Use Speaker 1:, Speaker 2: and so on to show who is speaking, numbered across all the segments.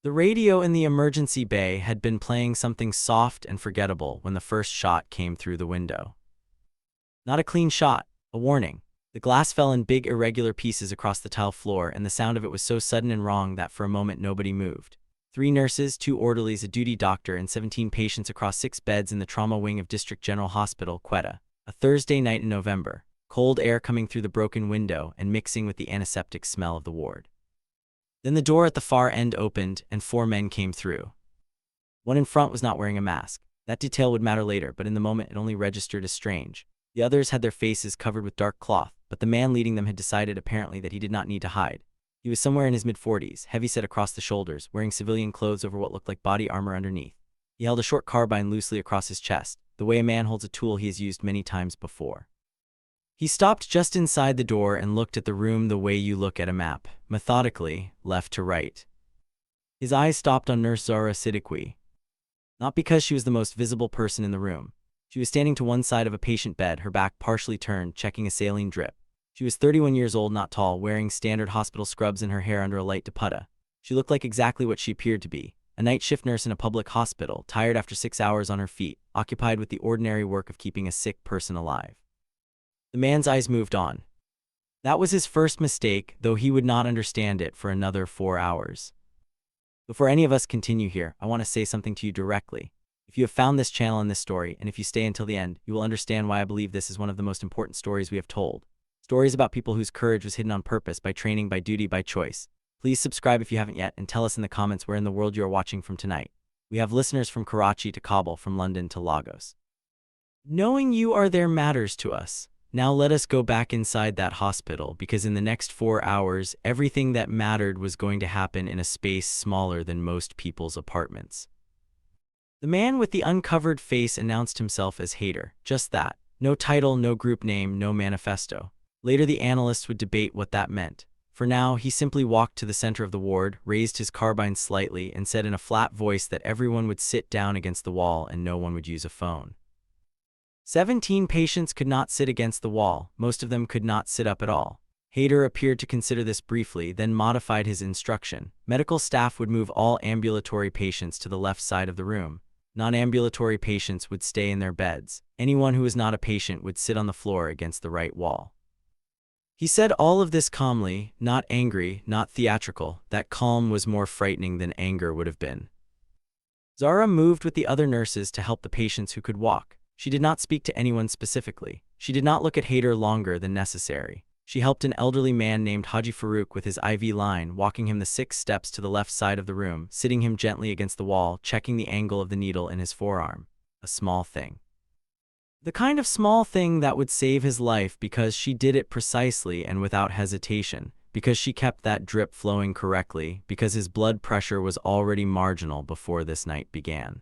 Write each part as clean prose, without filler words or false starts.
Speaker 1: The radio in the emergency bay had been playing something soft and forgettable when the first shot came through the window. Not a clean shot, a warning. The glass fell in big irregular pieces across the tile floor, and the sound of it was so sudden and wrong that for a moment nobody moved. 3 nurses, 2 orderlies, a duty doctor, and 17 patients across 6 beds in the trauma wing of District General Hospital, Quetta. A Thursday night in November. Cold air coming through the broken window and mixing with the antiseptic smell of the ward. Then the door at the far end opened, and 4 men came through. One in front was not wearing a mask. That detail would matter later, but in the moment it only registered as strange. The others had their faces covered with dark cloth, but the man leading them had decided apparently that he did not need to hide. He was somewhere in his mid-40s, heavy-set across the shoulders, wearing civilian clothes over what looked like body armor underneath. He held a short carbine loosely across his chest, the way a man holds a tool he has used many times before. He stopped just inside the door and looked at the room the way you look at a map, methodically, left to right. His eyes stopped on Nurse Zara Siddiqui. Not because she was the most visible person in the room. She was standing to one side of a patient bed, her back partially turned, checking a saline drip. She was 31 years old, not tall, wearing standard hospital scrubs and her hair under a light dupatta. She looked like exactly what she appeared to be, a night shift nurse in a public hospital, tired after 6 hours on her feet, occupied with the ordinary work of keeping a sick person alive. The man's eyes moved on. That was his first mistake, though he would not understand it for another 4 hours. Before any of us continue here, I want to say something to you directly. If you have found this channel and this story, and if you stay until the end, you will understand why I believe this is one of the most important stories we have told. Stories about people whose courage was hidden on purpose, by training, by duty, by choice. Please subscribe if you haven't yet, and tell us in the comments where in the world you are watching from tonight. We have listeners from Karachi to Kabul, from London to Lagos. Knowing you are there matters to us. Now let us go back inside that hospital, because in the next 4 hours, everything that mattered was going to happen in a space smaller than most people's apartments. The man with the uncovered face announced himself as Haider. Just that. No title, no group name, no manifesto. Later the analysts would debate what that meant. For now, he simply walked to the center of the ward, raised his carbine slightly, and said in a flat voice that everyone would sit down against the wall and no one would use a phone. 17 patients could not sit against the wall. Most of them could not sit up at all. Haider appeared to consider this briefly, then modified his instruction. Medical staff would move all ambulatory patients to the left side of the room. Non-ambulatory patients would stay in their beds. Anyone who was not a patient would sit on the floor against the right wall. He said all of this calmly, not angry, not theatrical. That calm was more frightening than anger would have been. Zara moved with the other nurses to help the patients who could walk. She did not speak to anyone specifically. She did not look at Haider longer than necessary. She helped an elderly man named Haji Farouk with his IV line, walking him the 6 steps to the left side of the room, sitting him gently against the wall, checking the angle of the needle in his forearm. A small thing. The kind of small thing that would save his life, because she did it precisely and without hesitation, because she kept that drip flowing correctly, because his blood pressure was already marginal before this night began.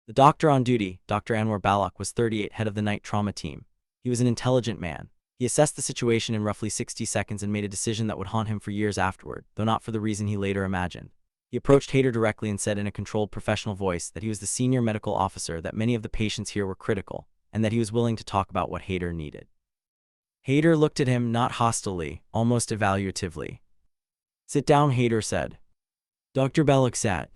Speaker 1: The doctor on duty, Dr. Anwar Balak, was 38, head of the night trauma team. He was an intelligent man. He assessed the situation in roughly 60 seconds and made a decision that would haunt him for years afterward, though not for the reason he later imagined. He approached Haider directly and said in a controlled professional voice that he was the senior medical officer, that many of the patients here were critical, and that he was willing to talk about what Haider needed. Haider looked at him, not hostilely, almost evaluatively. "Sit down," Haider said. Dr. Balak sat.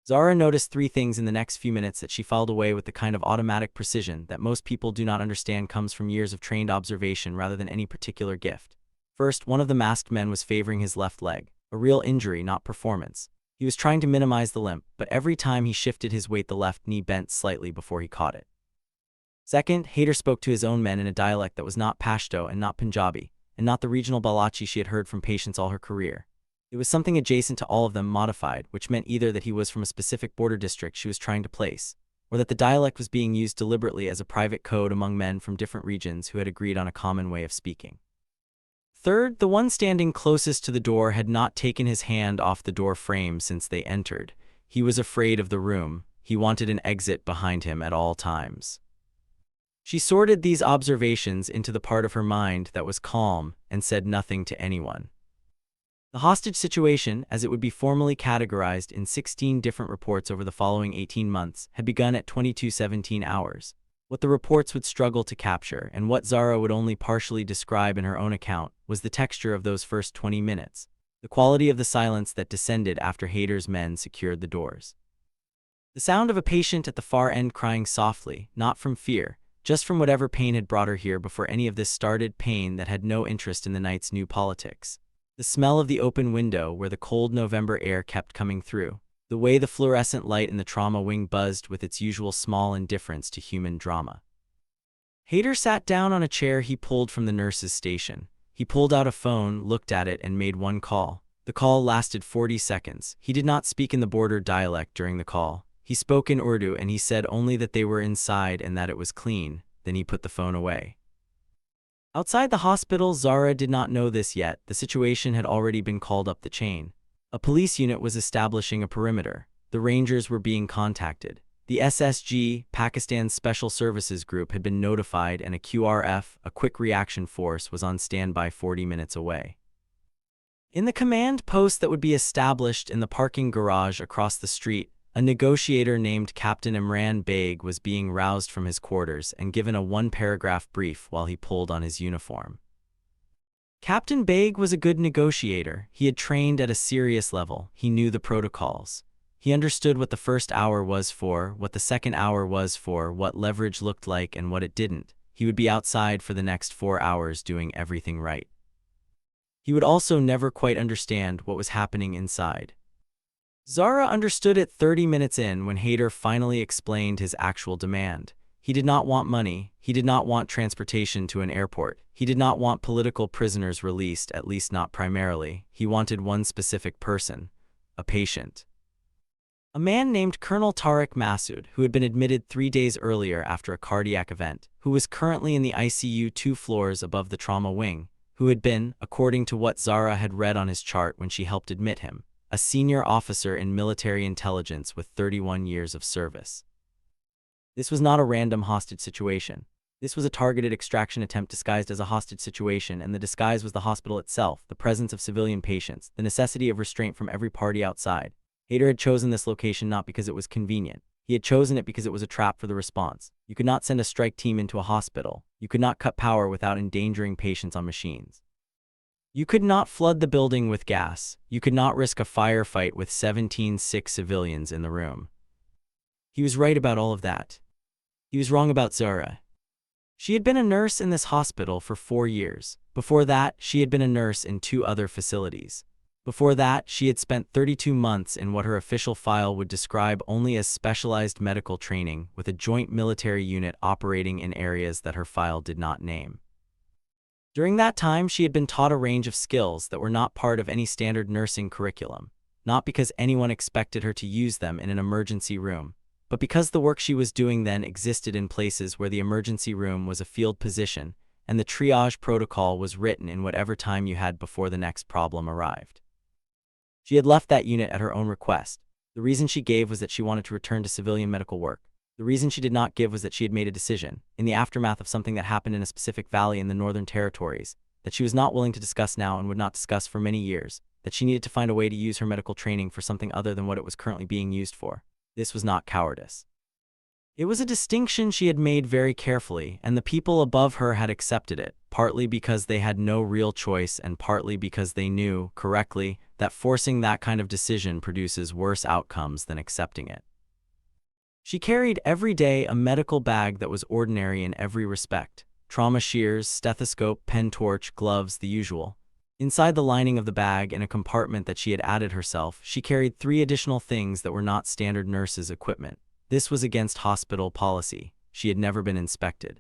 Speaker 1: Zara noticed 3 things in the next few minutes that she filed away with the kind of automatic precision that most people do not understand comes from years of trained observation rather than any particular gift. First, one of the masked men was favoring his left leg, a real injury, not performance. He was trying to minimize the limp, but every time he shifted his weight, the left knee bent slightly before he caught it. Second, Haider spoke to his own men in a dialect that was not Pashto and not Punjabi, and not the regional Balochi she had heard from patients all her career. It was something adjacent to all of them, modified, which meant either that he was from a specific border district she was trying to place, or that the dialect was being used deliberately as a private code among men from different regions who had agreed on a common way of speaking. Third, the one standing closest to the door had not taken his hand off the door frame since they entered. He was afraid of the room. He wanted an exit behind him at all times. She sorted these observations into the part of her mind that was calm and said nothing to anyone. The hostage situation, as it would be formally categorized in 16 different reports over the following 18 months, had begun at 22:17 hours. What the reports would struggle to capture, and what Zara would only partially describe in her own account, was the texture of those first 20 minutes. the quality of the silence that descended after Hayter's men secured the doors. The sound of a patient at the far end crying softly, not from fear, just from whatever pain had brought her here before any of this started, pain that had no interest in the night's new politics. The smell of the open window where the cold November air kept coming through. The way the fluorescent light in the trauma wing buzzed with its usual small indifference to human drama. Hayter sat down on a chair he pulled from the nurse's station. He pulled out a phone, looked at it, and made one call. The call lasted 40 seconds. He did not speak in the border dialect during the call. He spoke in Urdu and he said only that they were inside and that it was clean. Then he put the phone away. Outside the hospital, Zara did not know this yet. The situation had already been called up the chain. A police unit was establishing a perimeter. The Rangers were being contacted. The SSG, Pakistan's Special Services Group, had been notified and a QRF, a quick reaction force, was on standby 40 minutes away. In the command post that would be established in the parking garage across the street, a negotiator named Captain Imran Beg was being roused from his quarters and given a one-paragraph brief while he pulled on his uniform. Captain Beg was a good negotiator. He had trained at a serious level. He knew the protocols. He understood what the first hour was for, what the second hour was for, what leverage looked like and what it didn't. He would be outside for the next 4 hours doing everything right. He would also never quite understand what was happening inside. Zara understood it 30 minutes in when Hayter finally explained his actual demand. He did not want money. He did not want transportation to an airport. He did not want political prisoners released, at least not primarily. He wanted one specific person, a patient. A man named Colonel Tariq Masood, who had been admitted 3 days earlier after a cardiac event, who was currently in the ICU 2 floors above the trauma wing, who had been, according to what Zara had read on his chart when she helped admit him, a senior officer in military intelligence with 31 years of service. This was not a random hostage situation. This was a targeted extraction attempt disguised as a hostage situation, and the disguise was the hospital itself, the presence of civilian patients, the necessity of restraint from every party outside. Hayter had chosen this location not because it was convenient. He had chosen it because it was a trap for the response. You could not send a strike team into a hospital. You could not cut power without endangering patients on machines. You could not flood the building with gas. You could not risk a firefight with 17 sick civilians in the room. He was right about all of that. He was wrong about Zara. She had been a nurse in this hospital for 4 years. Before that, she had been a nurse in 2 other facilities. Before that, she had spent 32 months in what her official file would describe only as specialized medical training with a joint military unit operating in areas that her file did not name. During that time, she had been taught a range of skills that were not part of any standard nursing curriculum, not because anyone expected her to use them in an emergency room, but because the work she was doing then existed in places where the emergency room was a field position and the triage protocol was written in whatever time you had before the next problem arrived. She had left that unit at her own request. The reason she gave was that she wanted to return to civilian medical work. The reason she did not give was that she had made a decision, in the aftermath of something that happened in a specific valley in the Northern Territories, that she was not willing to discuss now and would not discuss for many years, that she needed to find a way to use her medical training for something other than what it was currently being used for. This was not cowardice. It was a distinction she had made very carefully, and the people above her had accepted it, partly because they had no real choice and partly because they knew, correctly, that forcing that kind of decision produces worse outcomes than accepting it. She carried every day a medical bag that was ordinary in every respect: trauma shears, stethoscope, pen torch, gloves, the usual. Inside the lining of the bag, in a compartment that she had added herself, she carried 3 additional things that were not standard nurses' equipment. This was against hospital policy. She had never been inspected.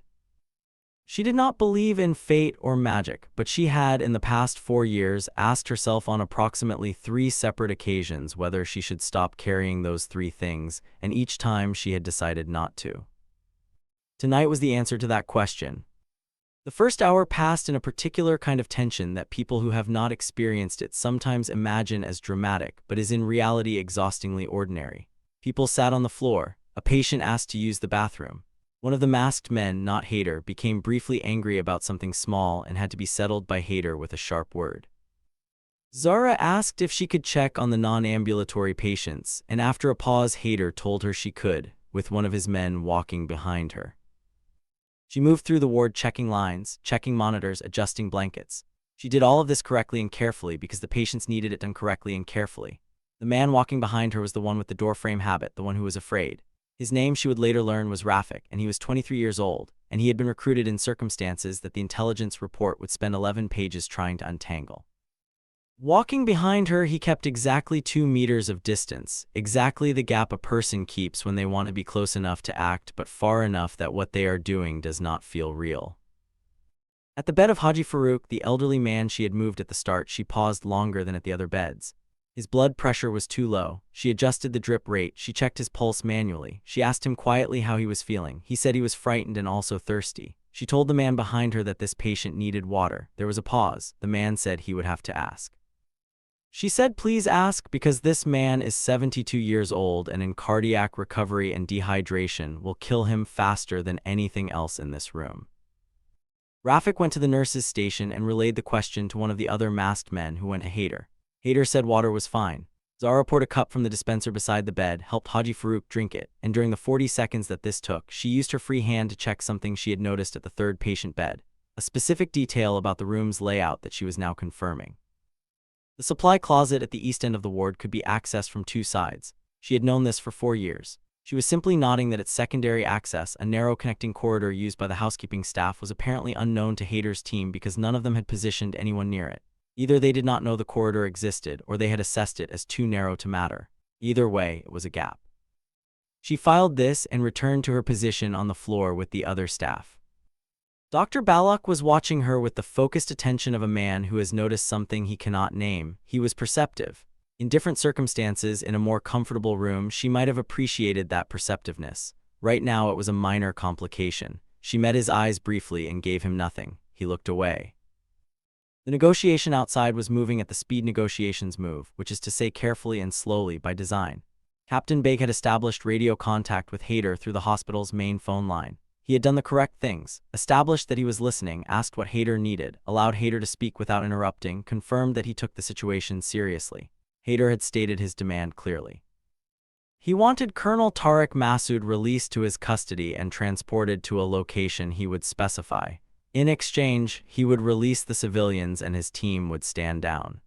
Speaker 1: She did not believe in fate or magic, but she had, in the past 4 years, asked herself on approximately 3 separate occasions whether she should stop carrying those 3 things, and each time she had decided not to. Tonight was the answer to that question. The first hour passed in a particular kind of tension that people who have not experienced it sometimes imagine as dramatic, but is in reality exhaustingly ordinary. People sat on the floor. A patient asked to use the bathroom. One of the masked men, not Hayter, became briefly angry about something small and had to be settled by Hayter with a sharp word. Zara asked if she could check on the non-ambulatory patients, and after a pause Hayter told her she could, with one of his men walking behind her. She moved through the ward checking lines, checking monitors, adjusting blankets. She did all of this correctly and carefully because the patients needed it done correctly and carefully. The man walking behind her was the one with the doorframe habit, the one who was afraid. His name, she would later learn, was Rafik, and he was 23 years old, and he had been recruited in circumstances that the intelligence report would spend 11 pages trying to untangle. Walking behind her, he kept exactly 2 meters of distance, exactly the gap a person keeps when they want to be close enough to act but far enough that what they are doing does not feel real. At the bed of Haji Farouk, the elderly man she had moved at the start, she paused longer than at the other beds. His blood pressure was too low. She adjusted the drip rate. She checked his pulse manually. She asked him quietly how he was feeling. He said he was frightened and also thirsty. She told the man behind her that this patient needed water. There was a pause. The man said he would have to ask. She said, "Please ask, because this man is 72 years old and in cardiac recovery, and dehydration will kill him faster than anything else in this room." Rafik went to the nurse's station and relayed the question to one of the other masked men, who went to Haider. Haider said water was fine. Zara poured a cup from the dispenser beside the bed, helped Haji Farouk drink it, and during the 40 seconds that this took, she used her free hand to check something she had noticed at the third patient bed, a specific detail about the room's layout that she was now confirming. The supply closet at the east end of the ward could be accessed from 2 sides. She had known this for 4 years. She was simply nodding that its secondary access, a narrow connecting corridor used by the housekeeping staff, was apparently unknown to Haider's team because none of them had positioned anyone near it. Either they did not know the corridor existed, or they had assessed it as too narrow to matter. Either way, it was a gap. She filed this and returned to her position on the floor with the other staff. Dr. Balak was watching her with the focused attention of a man who has noticed something he cannot name. He was perceptive. In different circumstances, in a more comfortable room, she might have appreciated that perceptiveness. Right now, it was a minor complication. She met his eyes briefly and gave him nothing. He looked away. The negotiation outside was moving at the speed negotiations move, which is to say carefully and slowly by design. Captain Beg had established radio contact with Haider through the hospital's main phone line. He had done the correct things, established that he was listening, asked what Haider needed, allowed Haider to speak without interrupting, confirmed that he took the situation seriously. Haider had stated his demand clearly. He wanted Colonel Tariq Massoud released to his custody and transported to a location he would specify. In exchange, he would release the civilians and his team would stand down.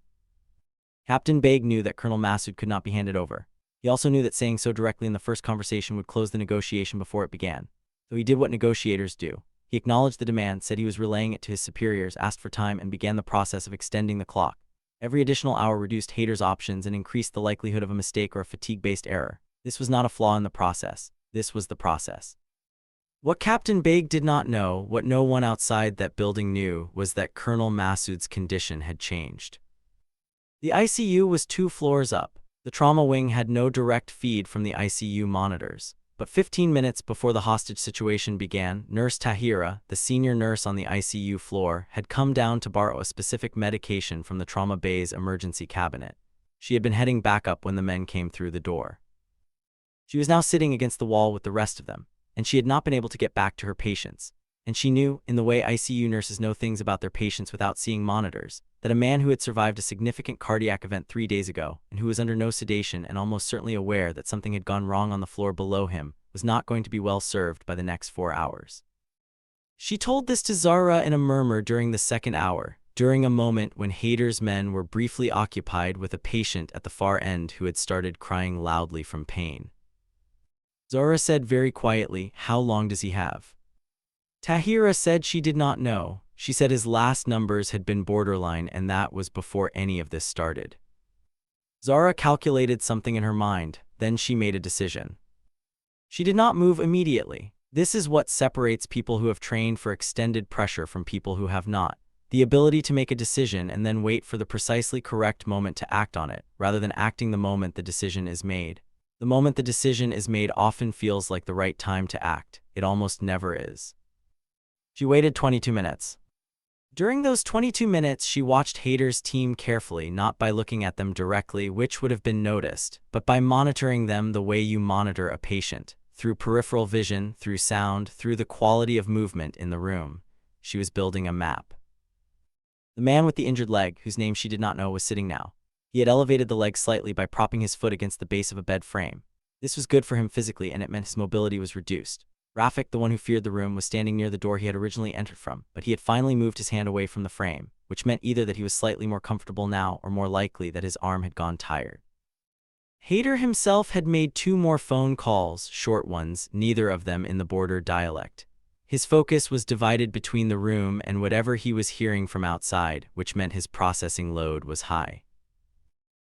Speaker 1: Captain Beg knew that Colonel Massoud could not be handed over. He also knew that saying so directly in the first conversation would close the negotiation before it began. So he did what negotiators do. He acknowledged the demand, said he was relaying it to his superiors, asked for time, and began the process of extending the clock. Every additional hour reduced Haider's options and increased the likelihood of a mistake or a fatigue-based error. This was not a flaw in the process. This was the process. What Captain Beg did not know, what no one outside that building knew, was that Colonel Massoud's condition had changed. The ICU was 2 floors up. The trauma wing had no direct feed from the ICU monitors. But 15 minutes before the hostage situation began, Nurse Tahira, the senior nurse on the ICU floor, had come down to borrow a specific medication from the trauma bay's emergency cabinet. She had been heading back up when the men came through the door. She was now sitting against the wall with the rest of them, and she had not been able to get back to her patients. And she knew, in the way ICU nurses know things about their patients without seeing monitors, that a man who had survived a significant cardiac event 3 days ago, and who was under no sedation and almost certainly aware that something had gone wrong on the floor below him, was not going to be well served by the next 4 hours. She told this to Zara in a murmur during the 2nd hour, during a moment when Haider's men were briefly occupied with a patient at the far end who had started crying loudly from pain. Zara said very quietly, "How long does he have?" Tahira said she did not know. She said his last numbers had been borderline, and that was before any of this started. Zara calculated something in her mind, then she made a decision. She did not move immediately. This is what separates people who have trained for extended pressure from people who have not. The ability to make a decision and then wait for the precisely correct moment to act on it, rather than acting the moment the decision is made. The moment the decision is made often feels like the right time to act. It almost never is. She waited 22 minutes. During those 22 minutes, she watched Haider's team carefully, not by looking at them directly, which would have been noticed, but by monitoring them the way you monitor a patient, through peripheral vision, through sound, through the quality of movement in the room. She was building a map. The man with the injured leg, whose name she did not know, was sitting now. He had elevated the leg slightly by propping his foot against the base of a bed frame. This was good for him physically, and it meant his mobility was reduced. Rafik, the one who feared the room, was standing near the door he had originally entered from, but he had finally moved his hand away from the frame, which meant either that he was slightly more comfortable now or more likely that his arm had gone tired. Haider himself had made 2 more phone calls, short ones, neither of them in the border dialect. His focus was divided between the room and whatever he was hearing from outside, which meant his processing load was high.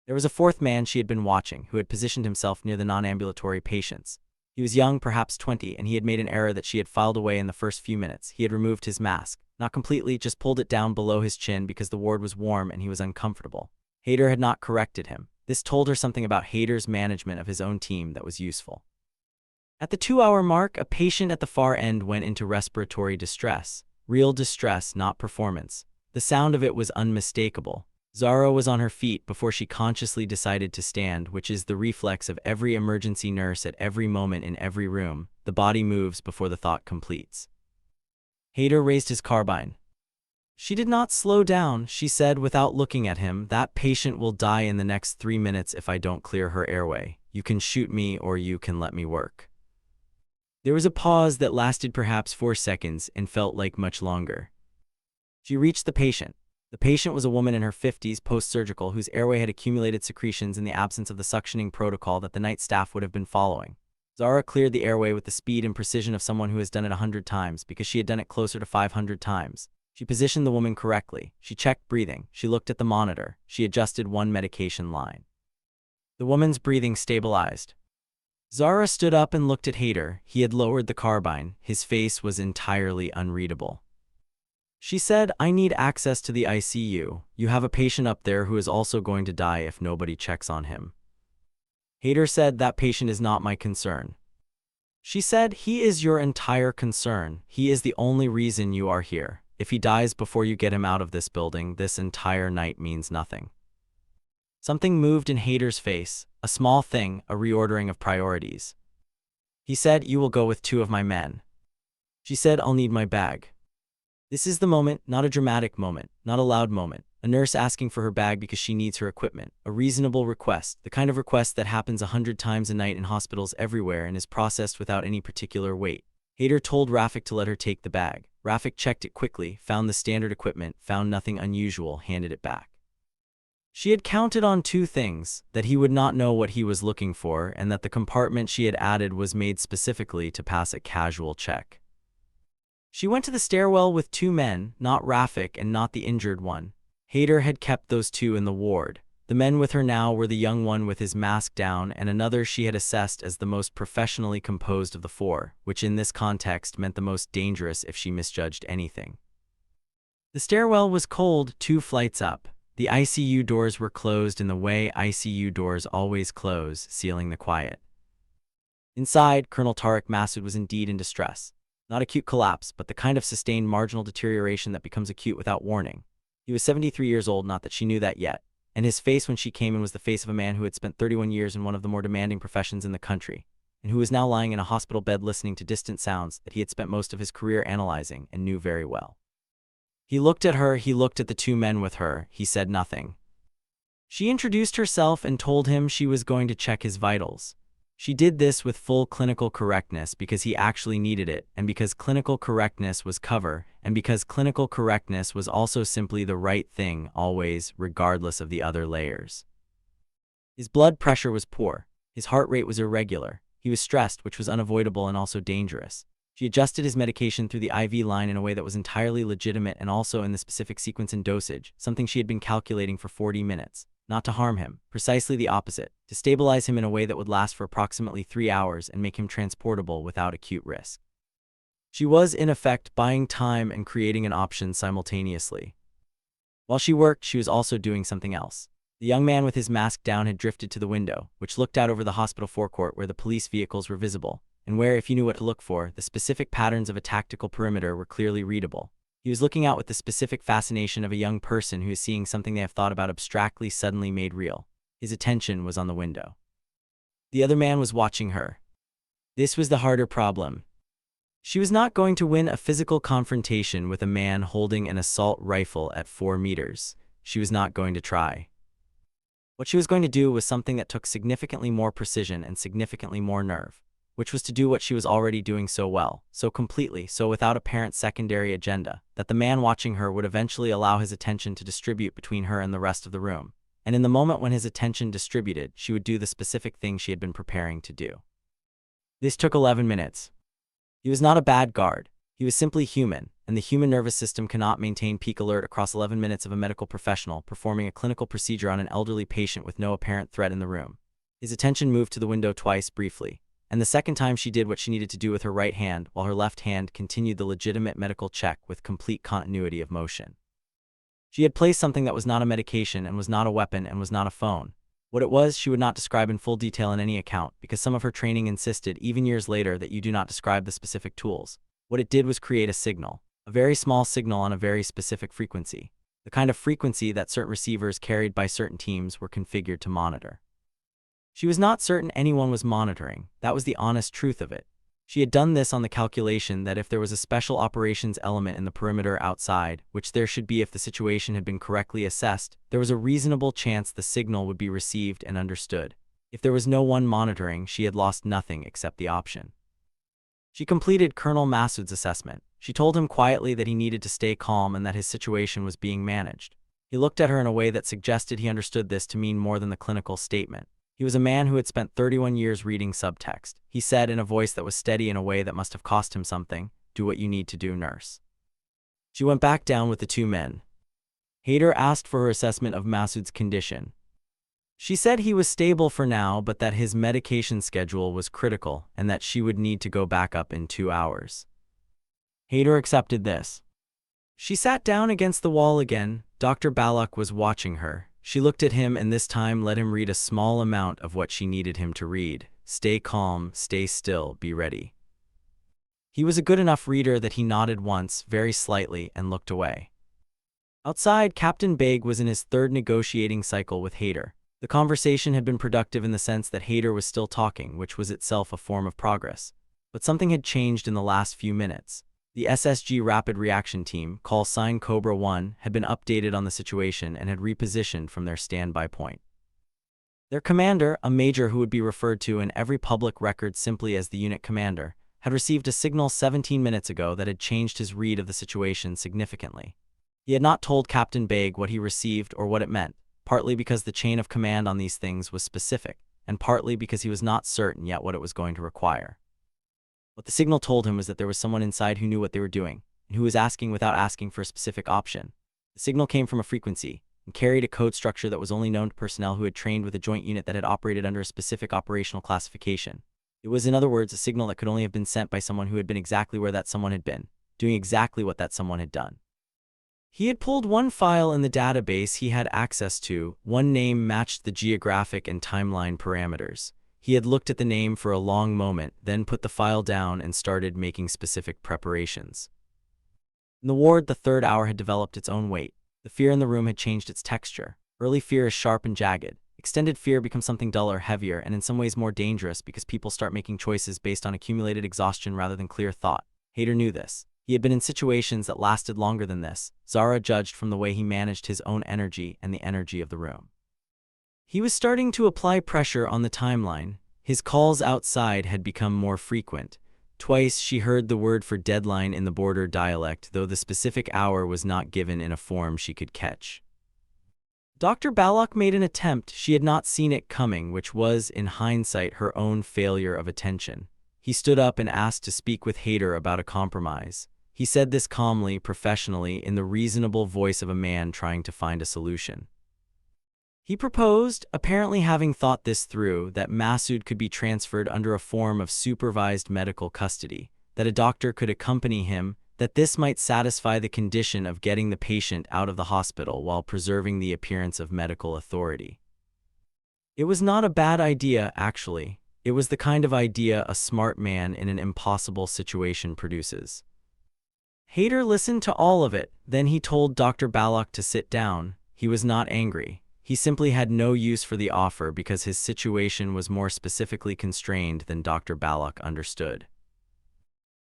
Speaker 1: There was a 4th man she had been watching, who had positioned himself near the non-ambulatory patients. He was young, perhaps 20, and he had made an error that she had filed away in the first few minutes. He had removed his mask. Not completely, just pulled it down below his chin because the ward was warm and he was uncomfortable. Haider had not corrected him. This told her something about Haider's management of his own team that was useful. At the 2-hour mark, a patient at the far end went into respiratory distress. Real distress, not performance. The sound of it was unmistakable. Zara was on her feet before she consciously decided to stand, which is the reflex of every emergency nurse at every moment in every room. The body moves before the thought completes. Haider raised his carbine. She did not slow down. She said without looking at him, "That patient will die in the next 3 minutes if I don't clear her airway. You can shoot me or you can let me work." There was a pause that lasted perhaps 4 seconds and felt like much longer. She reached the patient. The patient was a woman in her 50s, post-surgical, whose airway had accumulated secretions in the absence of the suctioning protocol that the night staff would have been following. Zara cleared the airway with the speed and precision of someone who has done it 100 times, because she had done it closer to 500 times. She positioned the woman correctly. She checked breathing. She looked at the monitor. She adjusted one medication line. The woman's breathing stabilized. Zara stood up and looked at Haider. He had lowered the carbine. His face was entirely unreadable. She said, "I need access to the ICU. You have a patient up there who is also going to die if nobody checks on him." Haider said, "That patient is not my concern." She said, "He is your entire concern. He is the only reason you are here. If he dies before you get him out of this building, this entire night means nothing." Something moved in Haider's face, a small thing, a reordering of priorities. He said, "You will go with 2 of my men." She said, "I'll need my bag." This is the moment, not a dramatic moment, not a loud moment. A nurse asking for her bag because she needs her equipment. A reasonable request, the kind of request that happens 100 times a night in hospitals everywhere and is processed without any particular weight. Haider told Rafik to let her take the bag. Rafik checked it quickly, found the standard equipment, found nothing unusual, handed it back. She had counted on 2 things: that he would not know what he was looking for, and that the compartment she had added was made specifically to pass a casual check. She went to the stairwell with 2 men, not Rafik and not the injured one. Haider had kept those 2 in the ward. The men with her now were the young one with his mask down and another she had assessed as the most professionally composed of the 4, which in this context meant the most dangerous if she misjudged anything. The stairwell was cold, 2 flights up. The ICU doors were closed in the way ICU doors always close, sealing the quiet. Inside, Colonel Tariq Masood was indeed in distress. Not acute collapse, but the kind of sustained marginal deterioration that becomes acute without warning. He was 73 years old, not that she knew that yet, and his face when she came in was the face of a man who had spent 31 years in one of the more demanding professions in the country, and who was now lying in a hospital bed listening to distant sounds that he had spent most of his career analyzing and knew very well. He looked at her, he looked at the 2 men with her, he said nothing. She introduced herself and told him she was going to check his vitals. She did this with full clinical correctness because he actually needed it, and because clinical correctness was cover, and because clinical correctness was also simply the right thing, always, regardless of the other layers. His blood pressure was poor. His heart rate was irregular. He was stressed, which was unavoidable and also dangerous. She adjusted his medication through the IV line in a way that was entirely legitimate and also in the specific sequence and dosage, something she had been calculating for 40 minutes. Not to harm him, precisely the opposite, to stabilize him in a way that would last for approximately 3 hours and make him transportable without acute risk. She was, in effect, buying time and creating an option simultaneously. While she worked, she was also doing something else. The young man with his mask down had drifted to the window, which looked out over the hospital forecourt where the police vehicles were visible, and where, if you knew what to look for, the specific patterns of a tactical perimeter were clearly readable. He was looking out with the specific fascination of a young person who is seeing something they have thought about abstractly suddenly made real. His attention was on the window. The other man was watching her. This was the harder problem. She was not going to win a physical confrontation with a man holding an assault rifle at 4 meters. She was not going to try. What she was going to do was something that took significantly more precision and significantly more nerve. which was to do what she was already doing so well, so completely, so without apparent secondary agenda, that the man watching her would eventually allow his attention to distribute between her and the rest of the room. And in the moment when his attention distributed, she would do the specific thing she had been preparing to do. This took 11 minutes. He was not a bad guard. He was simply human, and the human nervous system cannot maintain peak alert across 11 minutes of a medical professional performing a clinical procedure on an elderly patient with no apparent threat in the room. His attention moved to the window twice briefly, and the second time she did what she needed to do with her right hand while her left hand continued the legitimate medical check with complete continuity of motion. She had placed something that was not a medication and was not a weapon and was not a phone. What it was, she would not describe in full detail in any account because some of her training insisted, even years later, that you do not describe the specific tools. What it did was create a signal, a very small signal on a very specific frequency, the kind of frequency that certain receivers carried by certain teams were configured to monitor. She was not certain anyone was monitoring, that was the honest truth of it. She had done this on the calculation that if there was a special operations element in the perimeter outside, which there should be if the situation had been correctly assessed, there was a reasonable chance the signal would be received and understood. If there was no one monitoring, she had lost nothing except the option. She completed Colonel Massoud's assessment. She told him quietly that he needed to stay calm and that his situation was being managed. He looked at her in a way that suggested he understood this to mean more than the clinical statement. He was a man who had spent 31 years reading subtext. He said in a voice that was steady in a way that must have cost him something, "Do what you need to do, nurse." She went back down with the two men. Haider asked for her assessment of Massoud's condition. She said he was stable for now, but that his medication schedule was critical and that she would need to go back up in 2 hours. Haider accepted this. She sat down against the wall again. Dr. Balak was watching her. She looked at him and this time let him read a small amount of what she needed him to read. Stay calm, stay still, be ready. He was a good enough reader that he nodded once, very slightly, and looked away. Outside, Captain Beg was in his third negotiating cycle with Haider. The conversation had been productive in the sense that Haider was still talking, which was itself a form of progress. But something had changed in the last few minutes. The SSG Rapid Reaction Team, call sign Cobra 1, had been updated on the situation and had repositioned from their standby point. Their commander, a major who would be referred to in every public record simply as the unit commander, had received a signal 17 minutes ago that had changed his read of the situation significantly. He had not told Captain Beg what he received or what it meant, partly because the chain of command on these things was specific, and partly because he was not certain yet what it was going to require. What the signal told him was that there was someone inside who knew what they were doing, and who was asking without asking for a specific option. The signal came from a frequency, and carried a code structure that was only known to personnel who had trained with a joint unit that had operated under a specific operational classification. It was, in other words, a signal that could only have been sent by someone who had been exactly where that someone had been, doing exactly what that someone had done. He had pulled one file in the database he had access to. One name matched the geographic and timeline parameters. He had looked at the name for a long moment, then put the file down and started making specific preparations. In the ward, the third hour had developed its own weight. The fear in the room had changed its texture. Early fear is sharp and jagged. Extended fear becomes something duller, heavier, and in some ways more dangerous because people start making choices based on accumulated exhaustion rather than clear thought. Haider knew this. He had been in situations that lasted longer than this. Zara judged from the way he managed his own energy and the energy of the room. He was starting to apply pressure on the timeline. His calls outside had become more frequent. Twice she heard the word for deadline in the border dialect, though the specific hour was not given in a form she could catch. Dr. Balak made an attempt. She had not seen it coming, which was, in hindsight, her own failure of attention. He stood up and asked to speak with Haider about a compromise. He said this calmly, professionally, in the reasonable voice of a man trying to find a solution. He proposed, apparently having thought this through, that Massoud could be transferred under a form of supervised medical custody, that a doctor could accompany him, that this might satisfy the condition of getting the patient out of the hospital while preserving the appearance of medical authority. It was not a bad idea, actually. It was the kind of idea a smart man in an impossible situation produces. Haider listened to all of it, then he told Dr. Balak to sit down. He was not angry. He simply had no use for the offer because his situation was more specifically constrained than Dr. Balak understood.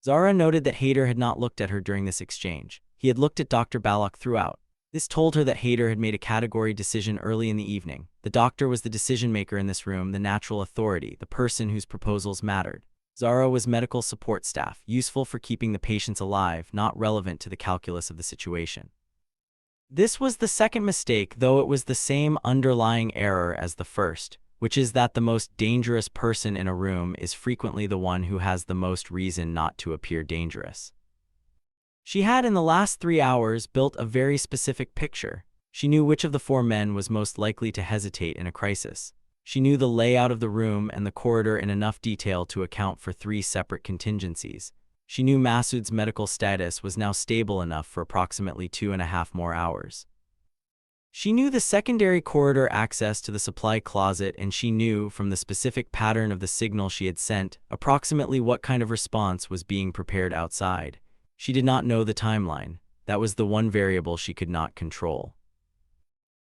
Speaker 1: Zara noted that Haider had not looked at her during this exchange. He had looked at Dr. Balak throughout. This told her that Haider had made a category decision early in the evening. The doctor was the decision-maker in this room, the natural authority, the person whose proposals mattered. Zara was medical support staff, useful for keeping the patients alive, not relevant to the calculus of the situation. This was the second mistake, though it was the same underlying error as the first, which is that the most dangerous person in a room is frequently the one who has the most reason not to appear dangerous. She had, in the last 3 hours, built a very specific picture. She knew which of the 4 men was most likely to hesitate in a crisis. She knew the layout of the room and the corridor in enough detail to account for 3 separate contingencies. She knew Masood's medical status was now stable enough for approximately 2.5 more hours. She knew the secondary corridor access to the supply closet, and she knew, from the specific pattern of the signal she had sent, approximately what kind of response was being prepared outside. She did not know the timeline. That was the one variable she could not control.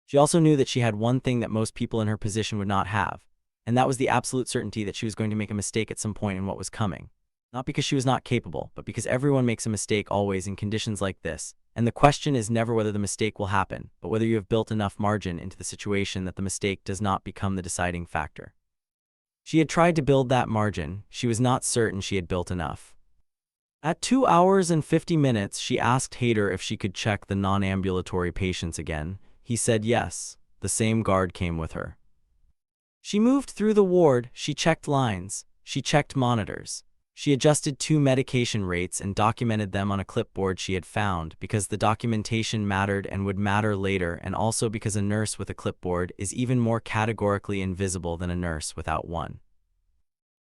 Speaker 1: She also knew that she had one thing that most people in her position would not have, and that was the absolute certainty that she was going to make a mistake at some point in what was coming. Not because she was not capable, but because everyone makes a mistake always in conditions like this, and the question is never whether the mistake will happen, but whether you have built enough margin into the situation that the mistake does not become the deciding factor. She had tried to build that margin. She was not certain she had built enough. At 2 hours and 50 minutes, she asked Haider if she could check the non-ambulatory patients again. He said yes. The same guard came with her. She moved through the ward. She checked lines. She checked monitors. She adjusted 2 medication rates and documented them on a clipboard she had found, because the documentation mattered and would matter later, and also because a nurse with a clipboard is even more categorically invisible than a nurse without one.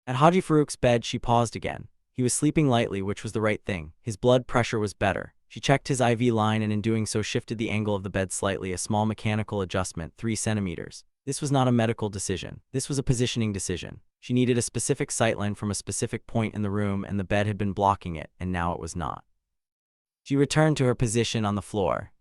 Speaker 1: At Haji Farouk's bed, she paused again. He was sleeping lightly, which was the right thing. His blood pressure was better. She checked his IV line and in doing so shifted the angle of the bed slightly, a small mechanical adjustment, 3 centimeters. This was not a medical decision. This was a positioning decision. She needed a specific sightline from a specific point in the room, and the bed had been blocking it, and now it was not. She returned to her position on the floor.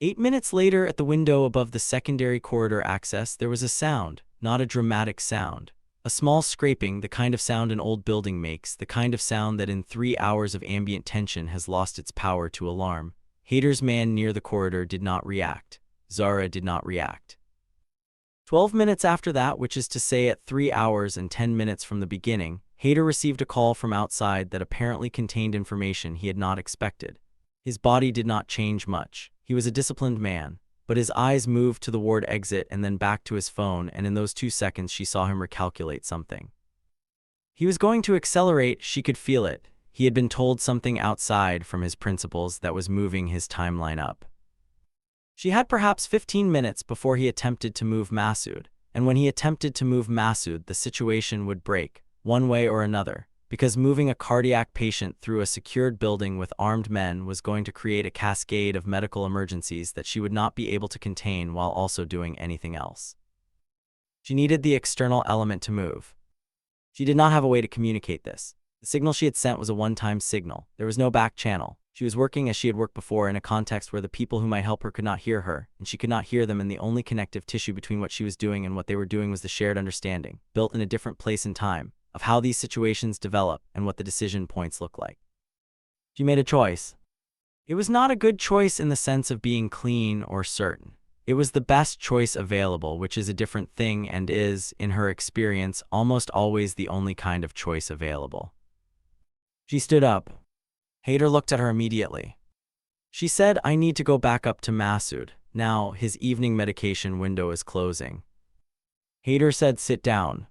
Speaker 1: 8 minutes later, at the window above the secondary corridor access, there was a sound, not a dramatic sound. A small scraping, the kind of sound an old building makes, the kind of sound that in 3 hours of ambient tension has lost its power to alarm. Haider's man near the corridor did not react. Zara did not react. 12 minutes after that, which is to say at 3 hours and 10 minutes from the beginning, Haider received a call from outside that apparently contained information he had not expected. His body did not change much. He was a disciplined man, but his eyes moved to the ward exit and then back to his phone, and in those 2 seconds she saw him recalculate something. He was going to accelerate. She could feel it. He had been told something outside from his principals that was moving his timeline up. She had perhaps 15 minutes before he attempted to move Masood, and when he attempted to move Masood, the situation would break, one way or another, because moving a cardiac patient through a secured building with armed men was going to create a cascade of medical emergencies that she would not be able to contain while also doing anything else. She needed the external element to move. She did not have a way to communicate this. The signal she had sent was a one-time signal. There was no back channel. She was working as she had worked before, in a context where the people who might help her could not hear her, and she could not hear them, and the only connective tissue between what she was doing and what they were doing was the shared understanding, built in a different place and time, of how these situations develop and what the decision points look like. She made a choice. It was not a good choice in the sense of being clean or certain. It was the best choice available, which is a different thing and is, in her experience, almost always the only kind of choice available. She stood up. Haider looked at her immediately. She said, "I need to go back up to Masood. Now, his evening medication window is closing." Haider said, "Sit down."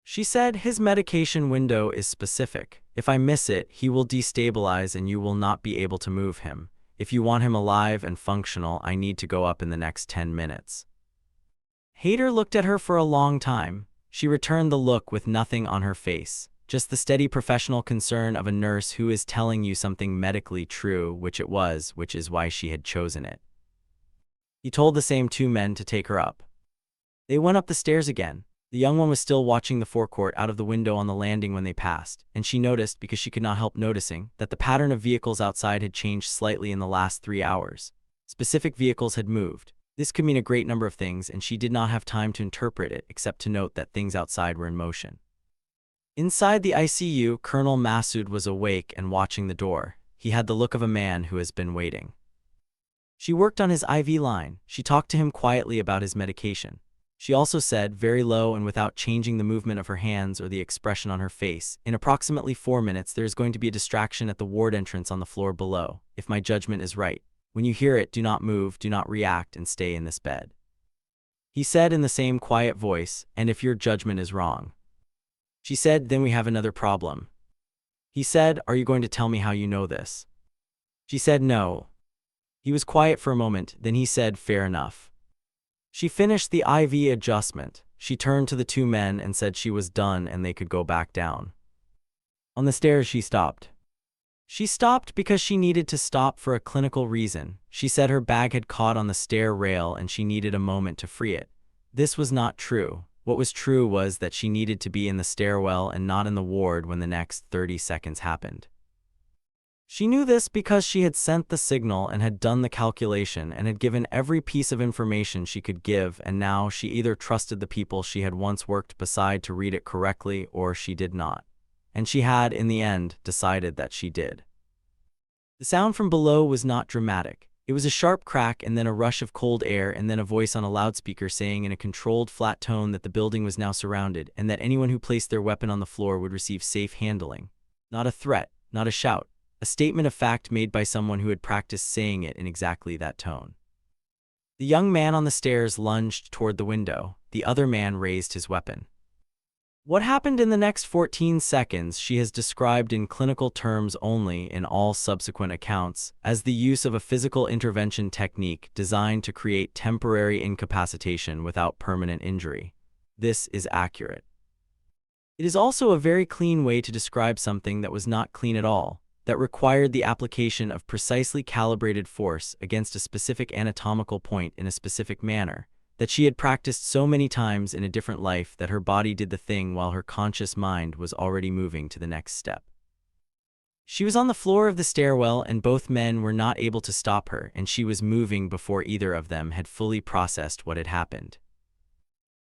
Speaker 1: She said, "His medication window is specific. If I miss it, he will destabilize and you will not be able to move him. If you want him alive and functional, I need to go up in the next 10 minutes. Haider looked at her for a long time. She returned the look with nothing on her face. Just the steady professional concern of a nurse who is telling you something medically true, which it was, which is why she had chosen it. He told the same 2 men to take her up. They went up the stairs again. The young one was still watching the forecourt out of the window on the landing when they passed, and she noticed, because she could not help noticing, that the pattern of vehicles outside had changed slightly in the last 3 hours. Specific vehicles had moved. This could mean a great number of things, and she did not have time to interpret it except to note that things outside were in motion. Inside the ICU, Colonel Masood was awake and watching the door. He had the look of a man who has been waiting. She worked on his IV line. She talked to him quietly about his medication. She also said, very low and without changing the movement of her hands or the expression on her face, "In approximately 4 minutes there is going to be a distraction at the ward entrance on the floor below, if my judgment is right. When you hear it, do not move, do not react, and stay in this bed." He said in the same quiet voice, "And if your judgment is wrong?" She said, "Then we have another problem." He said, "Are you going to tell me how you know this?" She said, "No." He was quiet for a moment, then he said, "Fair enough." She finished the IV adjustment. She turned to the two men and said she was done and they could go back down. On the stairs, she stopped. She stopped because she needed to stop for a clinical reason. She said her bag had caught on the stair rail and she needed a moment to free it. This was not true. What was true was that she needed to be in the stairwell and not in the ward when the next 30 seconds happened. She knew this because she had sent the signal and had done the calculation and had given every piece of information she could give, and now she either trusted the people she had once worked beside to read it correctly or she did not. And she had, in the end, decided that she did. The sound from below was not dramatic. It was a sharp crack and then a rush of cold air and then a voice on a loudspeaker saying in a controlled, flat tone that the building was now surrounded and that anyone who placed their weapon on the floor would receive safe handling. Not a threat, not a shout. A statement of fact made by someone who had practiced saying it in exactly that tone. The young man on the stairs lunged toward the window. The other man raised his weapon. What happened in the next 14 seconds she has described in clinical terms only in all subsequent accounts as the use of a physical intervention technique designed to create temporary incapacitation without permanent injury. This is accurate. It is also a very clean way to describe something that was not clean at all, that required the application of precisely calibrated force against a specific anatomical point in a specific manner, that she had practiced so many times in a different life that her body did the thing while her conscious mind was already moving to the next step. She was on the floor of the stairwell and both men were not able to stop her, and she was moving before either of them had fully processed what had happened.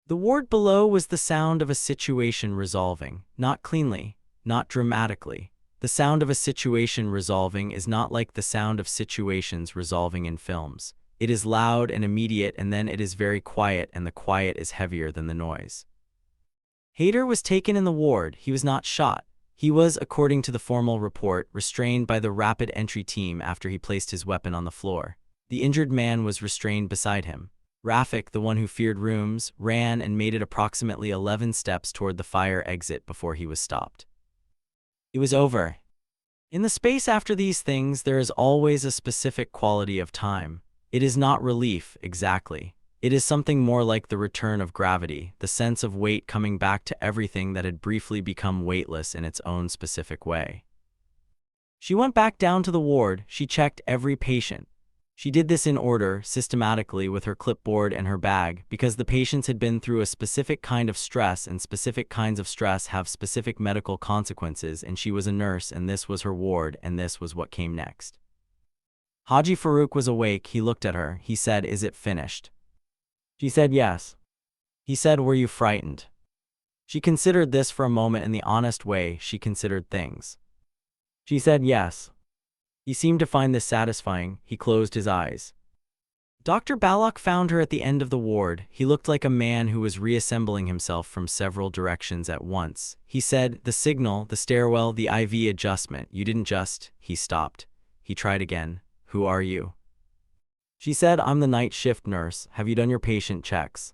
Speaker 1: The ward below was the sound of a situation resolving, not cleanly, not dramatically. The sound of a situation resolving is not like the sound of situations resolving in films. It is loud and immediate, and then it is very quiet, and the quiet is heavier than the noise. Hayter was taken in the ward. He was not shot. He was, according to the formal report, restrained by the rapid entry team after he placed his weapon on the floor. The injured man was restrained beside him. Rafik, the one who feared rooms, ran and made it approximately 11 steps toward the fire exit before he was stopped. It was over. In the space after these things, there is always a specific quality of time. It is not relief, exactly. It is something more like the return of gravity, the sense of weight coming back to everything that had briefly become weightless in its own specific way. She went back down to the ward. She checked every patient. She did this in order, systematically, with her clipboard and her bag, because the patients had been through a specific kind of stress, and specific kinds of stress have specific medical consequences, and she was a nurse, and this was her ward, and this was what came next. Haji Farouk was awake. He looked at her. He said, "Is it finished?" She said, "Yes." He said, "Were you frightened?" She considered this for a moment in the honest way she considered things. She said, "Yes." He seemed to find this satisfying. He closed his eyes. Dr. Balak found her at the end of the ward. He looked like a man who was reassembling himself from several directions at once. He said, "The signal, the stairwell, the IV adjustment. You didn't just..." He stopped. He tried again. "Who are you?" She said, "I'm the night shift nurse. Have you done your patient checks?"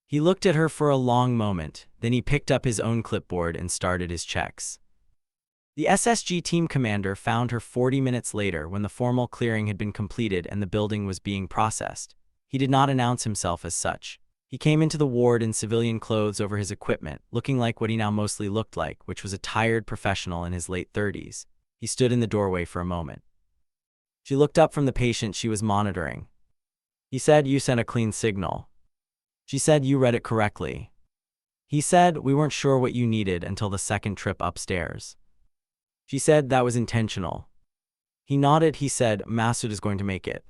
Speaker 1: He looked at her for a long moment. Then he picked up his own clipboard and started his checks. The SSG team commander found her 40 minutes later when the formal clearing had been completed and the building was being processed. He did not announce himself as such. He came into the ward in civilian clothes over his equipment, looking like what he now mostly looked like, which was a tired professional in his late 30s. He stood in the doorway for a moment. She looked up from the patient she was monitoring. He said, "You sent a clean signal." She said, "You read it correctly." He said, "We weren't sure what you needed until the second trip upstairs." She said, "That was intentional." He nodded. He said, "Masood is going to make it."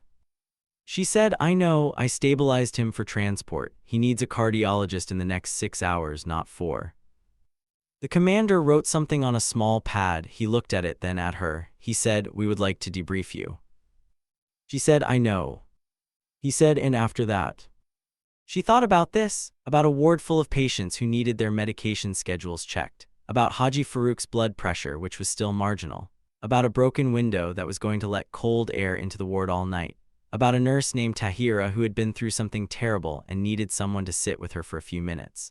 Speaker 1: She said, "I know, I stabilized him for transport. He needs a cardiologist in the next 6 hours, not 4. The commander wrote something on a small pad. He looked at it, then at her. He said, "We would like to debrief you." She said, "I know." He said, "And after that?" She thought about this, about a ward full of patients who needed their medication schedules checked, about Haji Farouk's blood pressure, which was still marginal, about a broken window that was going to let cold air into the ward all night, about a nurse named Tahira who had been through something terrible and needed someone to sit with her for a few minutes.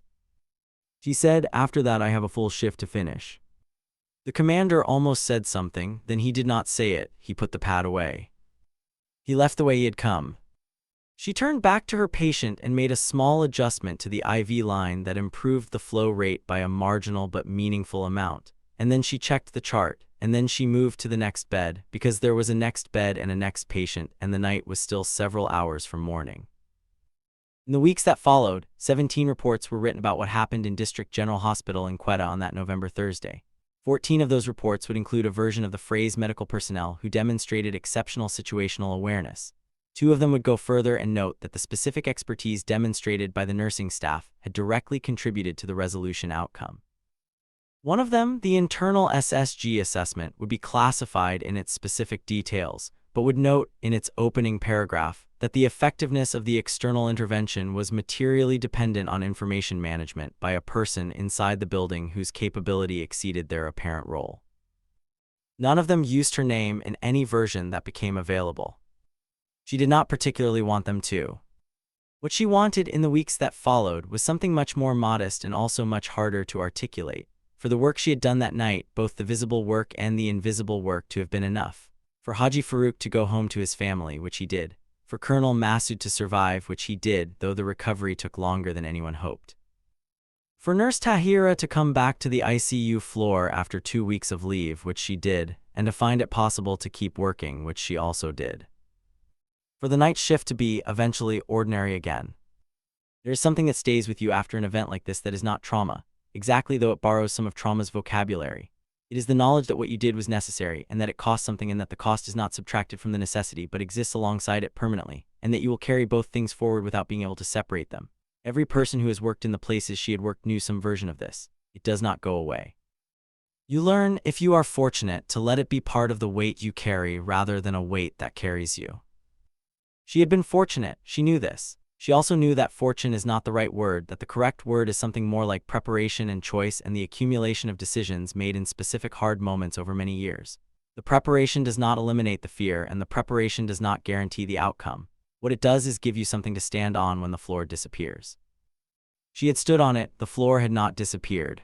Speaker 1: She said, "After that I have a full shift to finish." The commander almost said something, then he did not say it. He put the pad away. He left the way he had come. She turned back to her patient and made a small adjustment to the IV line that improved the flow rate by a marginal but meaningful amount. And then she checked the chart, and then she moved to the next bed, because there was a next bed and a next patient, and the night was still several hours from morning. In the weeks that followed, 17 reports were written about what happened in District General Hospital in Quetta on that November Thursday. 14 of those reports would include a version of the phrase medical personnel who demonstrated exceptional situational awareness. 2 of them would go further and note that the specific expertise demonstrated by the nursing staff had directly contributed to the resolution outcome. One of them, the internal SSG assessment, would be classified in its specific details, but would note in its opening paragraph that the effectiveness of the external intervention was materially dependent on information management by a person inside the building whose capability exceeded their apparent role. None of them used her name in any version that became available. She did not particularly want them to. What she wanted in the weeks that followed was something much more modest and also much harder to articulate. For the work she had done that night, both the visible work and the invisible work, to have been enough. For Haji Farouk to go home to his family, which he did. For Colonel Massoud to survive, which he did, though the recovery took longer than anyone hoped. For Nurse Tahira to come back to the ICU floor after 2 weeks of leave, which she did, and to find it possible to keep working, which she also did. For the night shift to be, eventually, ordinary again. There is something that stays with you after an event like this that is not trauma, exactly though it borrows some of trauma's vocabulary. It is the knowledge that what you did was necessary, and that it cost something, and that the cost is not subtracted from the necessity but exists alongside it permanently, and that you will carry both things forward without being able to separate them. Every person who has worked in the places she had worked knew some version of this. It does not go away. You learn, if you are fortunate, to let it be part of the weight you carry rather than a weight that carries you. She had been fortunate, she knew this. She also knew that fortune is not the right word, that the correct word is something more like preparation and choice and the accumulation of decisions made in specific hard moments over many years. The preparation does not eliminate the fear, and the preparation does not guarantee the outcome. What it does is give you something to stand on when the floor disappears. She had stood on it, the floor had not disappeared.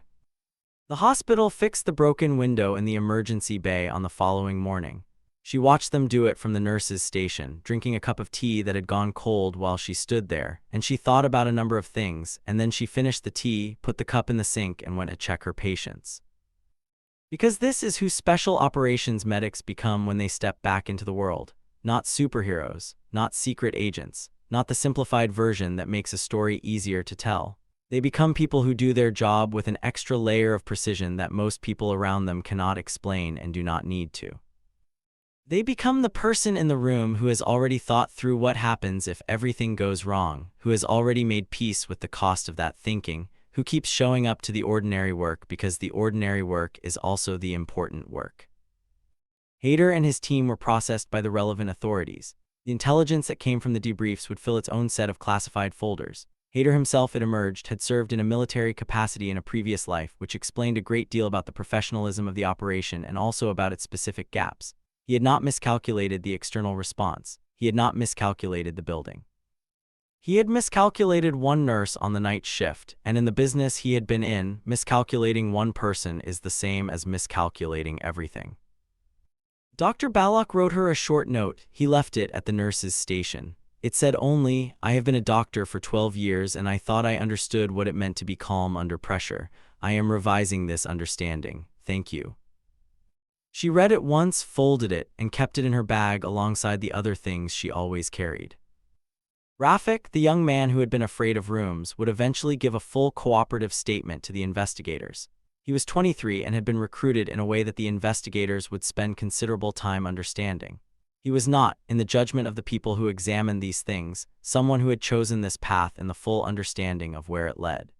Speaker 1: The hospital fixed the broken window in the emergency bay on the following morning. She watched them do it from the nurse's station, drinking a cup of tea that had gone cold while she stood there, and she thought about a number of things, and then she finished the tea, put the cup in the sink, and went to check her patients. Because this is who special operations medics become when they step back into the world. Not superheroes, not secret agents, not the simplified version that makes a story easier to tell. They become people who do their job with an extra layer of precision that most people around them cannot explain and do not need to. They become the person in the room who has already thought through what happens if everything goes wrong, who has already made peace with the cost of that thinking, who keeps showing up to the ordinary work because the ordinary work is also the important work. Haider and his team were processed by the relevant authorities. The intelligence that came from the debriefs would fill its own set of classified folders. Haider himself, it emerged, had served in a military capacity in a previous life, which explained a great deal about the professionalism of the operation and also about its specific gaps. He had not miscalculated the external response. He had not miscalculated the building. He had miscalculated one nurse on the night shift, and in the business he had been in, miscalculating one person is the same as miscalculating everything. Dr. Balak wrote her a short note. He left it at the nurse's station. It said only, "I have been a doctor for 12 years and I thought I understood what it meant to be calm under pressure. I am revising this understanding. Thank you." She read it once, folded it, and kept it in her bag alongside the other things she always carried. Rafik, the young man who had been afraid of rooms, would eventually give a full cooperative statement to the investigators. He was 23 and had been recruited in a way that the investigators would spend considerable time understanding. He was not, in the judgment of the people who examined these things, someone who had chosen this path in the full understanding of where it led.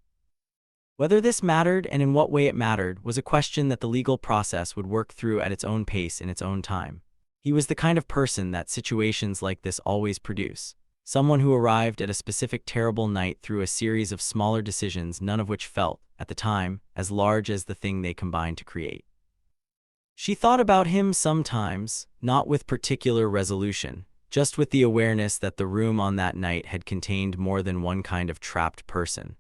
Speaker 1: Whether this mattered and in what way it mattered was a question that the legal process would work through at its own pace in its own time. He was the kind of person that situations like this always produce. Someone who arrived at a specific terrible night through a series of smaller decisions, none of which felt, at the time, as large as the thing they combined to create. She thought about him sometimes, not with particular resolution, just with the awareness that the room on that night had contained more than one kind of trapped person.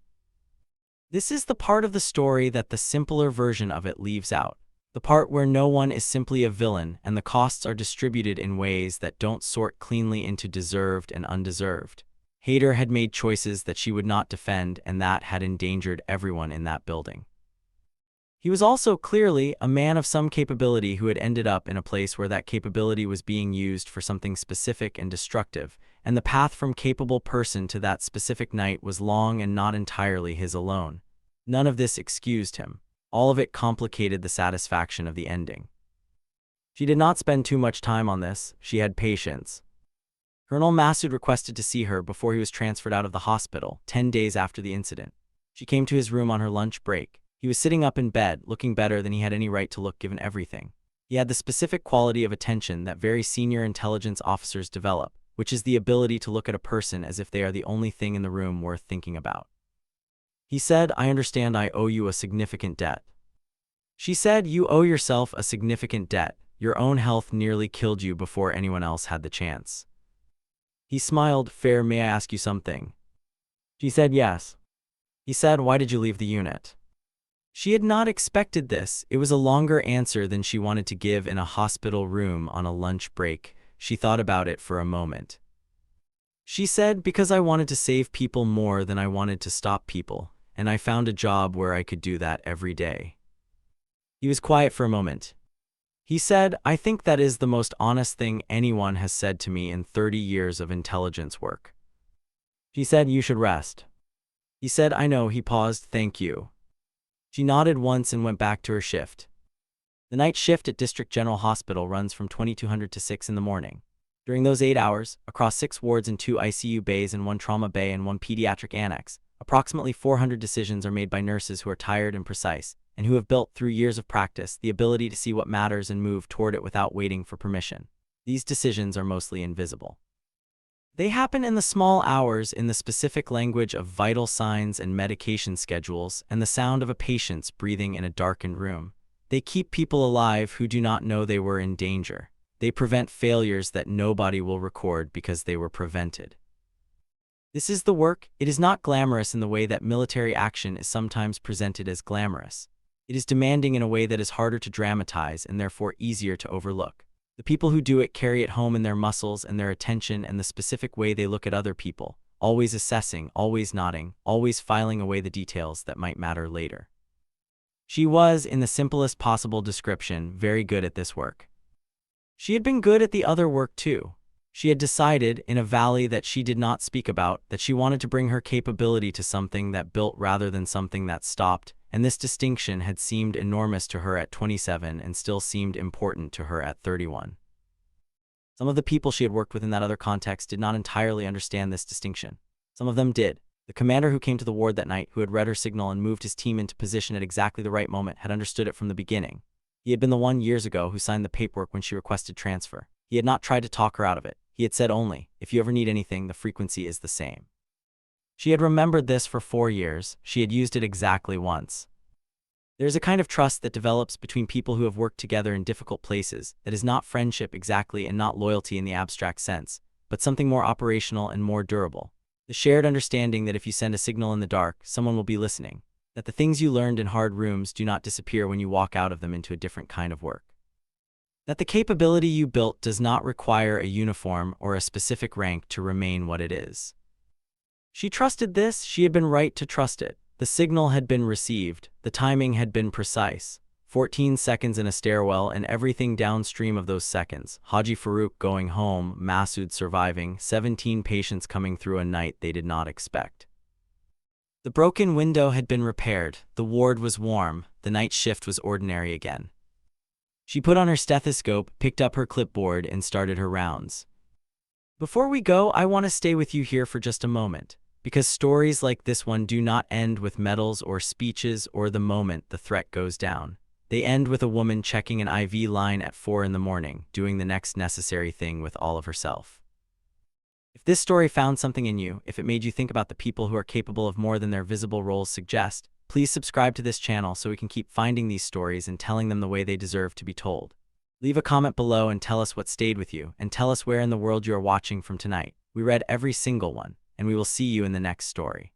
Speaker 1: This is the part of the story that the simpler version of it leaves out. The part where no one is simply a villain and the costs are distributed in ways that don't sort cleanly into deserved and undeserved. Hader had made choices that she would not defend, and that had endangered everyone in that building. He was also clearly a man of some capability who had ended up in a place where that capability was being used for something specific and destructive, and the path from capable person to that specific night was long and not entirely his alone. None of this excused him. All of it complicated the satisfaction of the ending. She did not spend too much time on this. She had patience. Colonel Massoud requested to see her before he was transferred out of the hospital, 10 days after the incident. She came to his room on her lunch break. He was sitting up in bed, looking better than he had any right to look given everything. He had the specific quality of attention that very senior intelligence officers develop, which is the ability to look at a person as if they are the only thing in the room worth thinking about. He said, "I understand I owe you a significant debt." She said, "You owe yourself a significant debt. Your own health nearly killed you before anyone else had the chance." He smiled. "Fair, may I ask you something?" She said, "Yes." He said, "Why did you leave the unit?" She had not expected this. It was a longer answer than she wanted to give in a hospital room on a lunch break. She thought about it for a moment. She said, "Because I wanted to save people more than I wanted to stop people, and I found a job where I could do that every day." He was quiet for a moment. He said, "I think that is the most honest thing anyone has said to me in 30 years of intelligence work." She said, "You should rest." He said, "I know." He paused. "Thank you." She nodded once and went back to her shift. The night shift at District General Hospital runs from 2200 to 6 in the morning. During those 8 hours, across 6 wards and 2 ICU bays and 1 trauma bay and 1 pediatric annex, approximately 400 decisions are made by nurses who are tired and precise, and who have built through years of practice the ability to see what matters and move toward it without waiting for permission. These decisions are mostly invisible. They happen in the small hours, in the specific language of vital signs and medication schedules, and the sound of a patient's breathing in a darkened room. They keep people alive who do not know they were in danger. They prevent failures that nobody will record because they were prevented. This is the work. It is not glamorous in the way that military action is sometimes presented as glamorous. It is demanding in a way that is harder to dramatize and therefore easier to overlook. The people who do it carry it home in their muscles and their attention and the specific way they look at other people, always assessing, always nodding, always filing away the details that might matter later. She was, in the simplest possible description, very good at this work. She had been good at the other work too. She had decided, in a valley that she did not speak about, that she wanted to bring her capability to something that built rather than something that stopped, and this distinction had seemed enormous to her at 27 and still seemed important to her at 31. Some of the people she had worked with in that other context did not entirely understand this distinction. Some of them did. The commander who came to the ward that night, who had read her signal and moved his team into position at exactly the right moment, had understood it from the beginning. He had been the one years ago who signed the paperwork when she requested transfer. He had not tried to talk her out of it. He had said only, "If you ever need anything, the frequency is the same." She had remembered this for 4 years. She had used it exactly once. There is a kind of trust that develops between people who have worked together in difficult places that is not friendship exactly and not loyalty in the abstract sense, but something more operational and more durable. The shared understanding that if you send a signal in the dark, someone will be listening. That the things you learned in hard rooms do not disappear when you walk out of them into a different kind of work. That the capability you built does not require a uniform or a specific rank to remain what it is. She trusted this. She had been right to trust it. The signal had been received. The timing had been precise. 14 seconds in a stairwell and everything downstream of those seconds. Haji Farouk going home, Massoud surviving, 17 patients coming through a night they did not expect. The broken window had been repaired. The ward was warm. The night shift was ordinary again. She put on her stethoscope, picked up her clipboard, and started her rounds. "Before we go, I want to stay with you here for just a moment, because stories like this one do not end with medals or speeches or the moment the threat goes down. They end with a woman checking an IV line at 4 in the morning, doing the next necessary thing with all of herself. If this story found something in you, if it made you think about the people who are capable of more than their visible roles suggest, please subscribe to this channel so we can keep finding these stories and telling them the way they deserve to be told. Leave a comment below and tell us what stayed with you, and tell us where in the world you are watching from tonight. We read every single one, and we will see you in the next story.